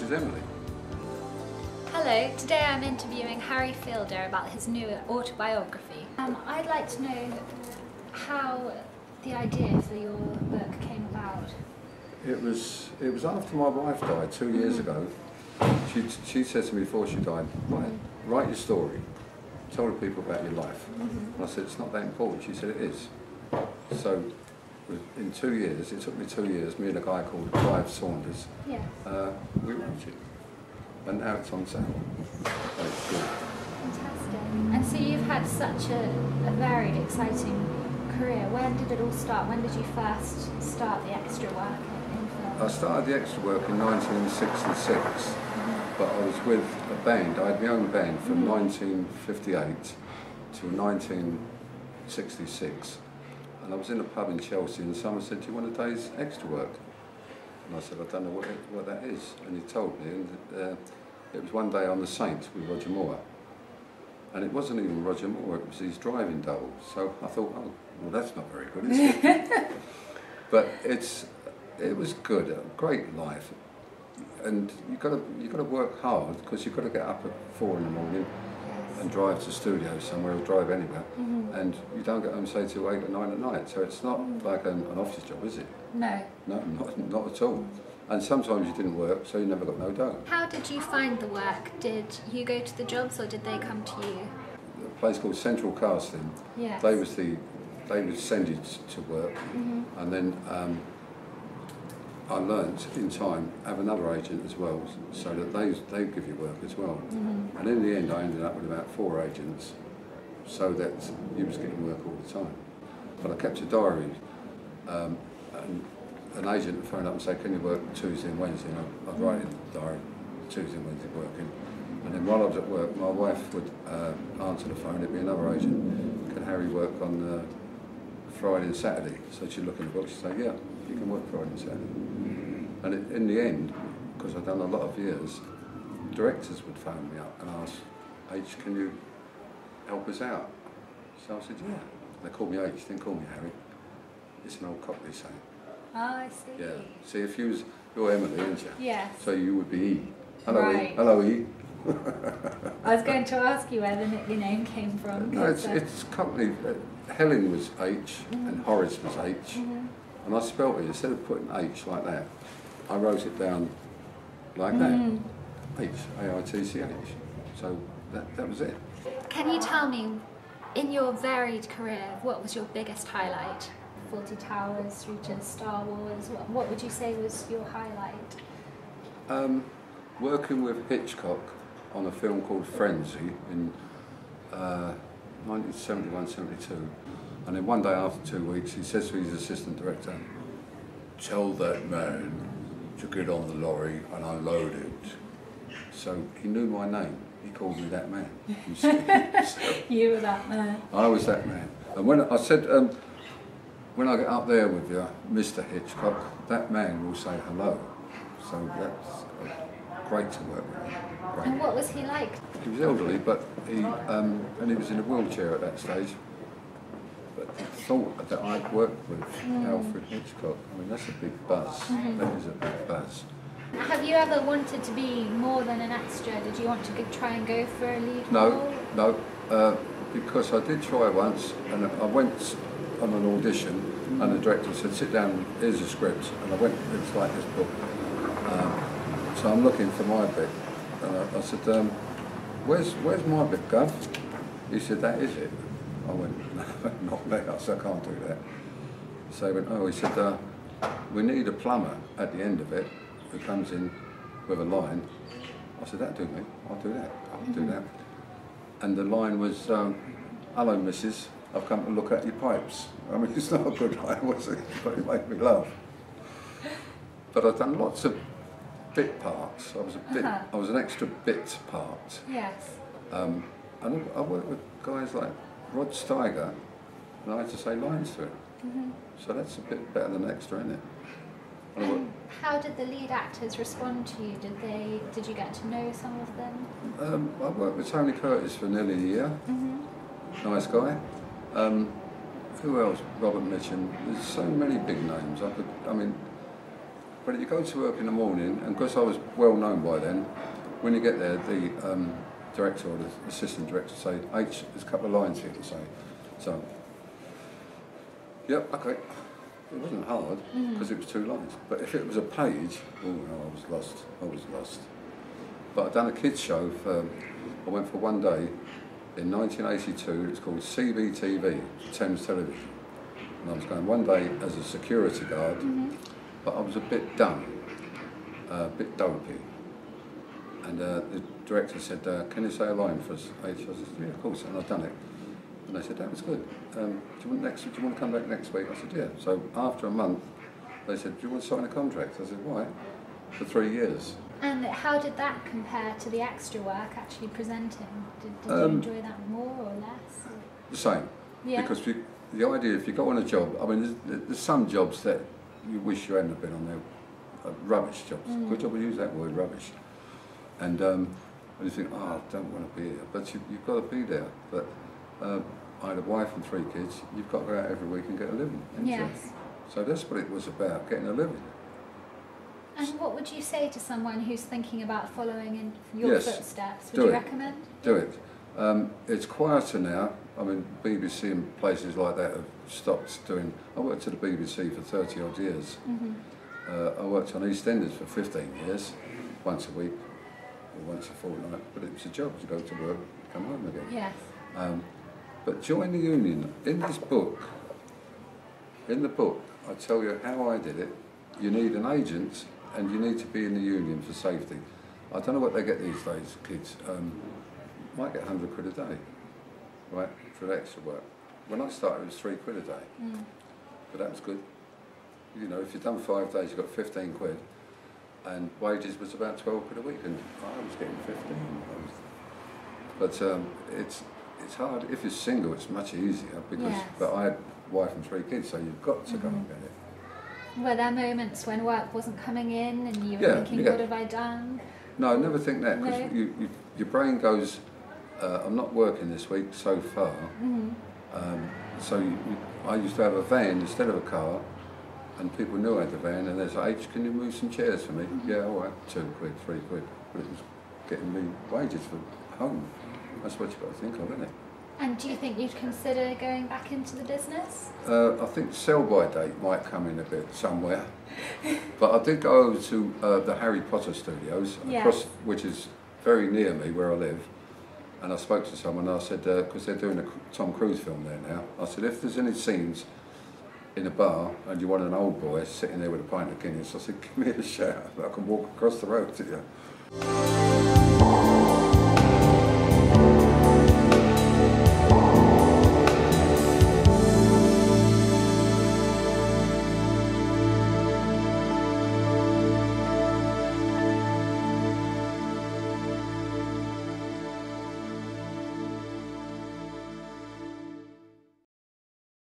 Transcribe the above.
is Emily. Hello, today I'm interviewing Harry Fielder about his new autobiography. I'd like to know how the idea for your book came about. It was after my wife died 2 years ago. She said to me before she died, write your story, tell the people about your life. And I said, it's not that important. She said, it is. So in 2 years, it took me 2 years, me and a guy called Clive Saunders, Yes. we wrote it. And now it's on sale. And it's good. Fantastic. And so you've had such a varied, exciting career. When did it all start? When did you first start the extra work in film? I started the extra work in 1966, but I was with a band. I had my own band from 1958 to 1966. And I was in a pub in Chelsea and someone said, do you want a day's extra work? And I said, I don't know what that is. And he told me, and it was one day on The Saints with Roger Moore. And it wasn't even Roger Moore, it was his driving double. So I thought, oh, well, that's not very good, is it? But it was good, a great life. And you've got to work hard, because you've got to get up at 4 in the morning and drive to studio somewhere, or drive anywhere. And you don't get home, say, till 8 or 9 at night. So it's not like an office job, is it? No. No, not at all. And sometimes you didn't work, so you never got no dough. How did you find the work? Did you go to the jobs or did they come to you? A place called Central Casting. Yes. They would send you to work, and then I learnt in time have another agent as well, so that they give you work as well. And in the end, I ended up with about 4 agents, so that you was getting work all the time. But I kept a diary, and an agent would phone up and say, can you work Tuesday and Wednesday? And I'd write in the diary, Tuesday and Wednesday working. And then while I was at work, my wife would answer the phone, it'd be another agent, can Harry work on Friday and Saturday? So she'd look in the book, she'd say, yeah, you can work Friday and Saturday. And in the end, because I'd done a lot of years, directors would phone me up and ask, H, can you help us out? So I said, yeah. They called me H, didn't call me Harry. It's an old Cockney saying. Oh, I see. Yeah. See, if you're Emily, aren't you? Yes. So you would be E. Hello, right. E. Hello, E. I was going to ask you where the name came from. No, it's Cockney. Helen was H and Horace was H. And I spelt it, instead of putting H like that, I wrote it down like that. H, A-I-T-C-H. So that was it. Can you tell me, in your varied career, what was your biggest highlight? 40 Towers through to Star Wars, what would you say was your highlight? Working with Hitchcock on a film called Frenzy in 1971-72. And then one day after 2 weeks, he says to his assistant director, tell that man to get on the lorry and unload it. So he knew my name. He called me that man. You see? So you were that man. I was that man. And when I said, when I get up there with you, Mr. Hitchcock, that man will say hello. So that's great to work with him. Great. And what was he like? He was elderly, but he was in a wheelchair at that stage. But he thought that I'd worked with Alfred Hitchcock. I mean, that's a big buzz. That is a big buzz. Have you ever wanted to be more than an extra? Did you want to try and go for a lead role? No, because I did try once, and I went on an audition, and the director said, sit down, here's the script, and I went, it's like this book. So I'm looking for my bit, and I said, where's my bit, Gov? He said, that is it. I went, no, not that, I said, I can't do that. So he went, oh, he said, we need a plumber at the end of it who comes in with a line. I said, that'll do me, I'll do that, I'll do that. And the line was, hello, missus, I've come to look at your pipes. I mean, it's not a good line, was it? But it made me laugh. But I've done lots of bit parts. I was an extra bit part. Yes. And I worked with guys like Rod Steiger, and I had to say lines to it. So that's a bit better than extra, isn't it? And how did the lead actors respond to you? Did you get to know some of them? I worked with Tony Curtis for nearly a year. Nice guy. Who else? Robert Mitchum. There's so many big names. But you go to work in the morning, and because I was well known by then, when you get there, the director or the assistant director say, H, there's a couple of lines here to say. So, yep, okay. It wasn't hard because it was 2 lines. But if it was a page, oh no, I was lost. I was lost. But I'd done a kids show I went for one day in 1982. It's called CBTV, Thames Television. And I was going one day as a security guard, but I was a bit dumb, a bit dopey. And the director said, can you say a line for us, H? I said, yeah, of course, and I've done it. And they said, that was good. Do you want to come back next week? I said, yeah. So after a month, they said, do you want to sign a contract? I said, why? For 3 years. And how did that compare to the extra work actually presenting? Did you enjoy that more or less? The same. Yeah. Because the idea, if you go on a job, I mean, there's some jobs that you wish you hadn't been on there, rubbish jobs. Good job we use that word, rubbish. And you think, oh, I don't want to be here. But you've got to be there. But I had a wife and 3 kids. You've got to go out every week and get a living. Yes. So that's what it was about, getting a living. And what would you say to someone who's thinking about following in your footsteps? Would you recommend? Do it. It's quieter now. I mean, BBC and places like that have stopped doing... I worked at the BBC for 30 odd years. I worked on EastEnders for 15 years, once a week or once a fortnight. But it was a job to go to work, come home again. Yes. But join the union. In the book, I tell you how I did it. You need an agent and you need to be in the union for safety. I don't know what they get these days, kids. Might get 100 quid a day, right, for extra work. When I started, it was 3 quid a day. But that was good. You know, if you've done 5 days, you've got 15 quid. And wages was about 12 quid a week, and I was getting 15. But it's hard. If you're single, it's much easier because. Yes. But I had a wife and 3 kids, so you've got to go and get it. Were there moments when work wasn't coming in and you were thinking, what have I done? No, I never think that because your brain goes, I'm not working this week so far. So I used to have a van instead of a car, and people knew I had the van, and they said, H, can you move some chairs for me? Yeah, all right, 2 quid, 3 quid. But it was getting me wages for home. That's what you've got to think of, isn't it? And do you think you'd consider going back into the business? I think sell-by date might come in a bit somewhere. But I did go over to the Harry Potter studios, across, which is very near me where I live. And I spoke to someone and I said, because they're doing a Tom Cruise film there now, I said, if there's any scenes in a bar and you want an old boy sitting there with a pint of Guinness, I said, give me a shout, I can walk across the road to you.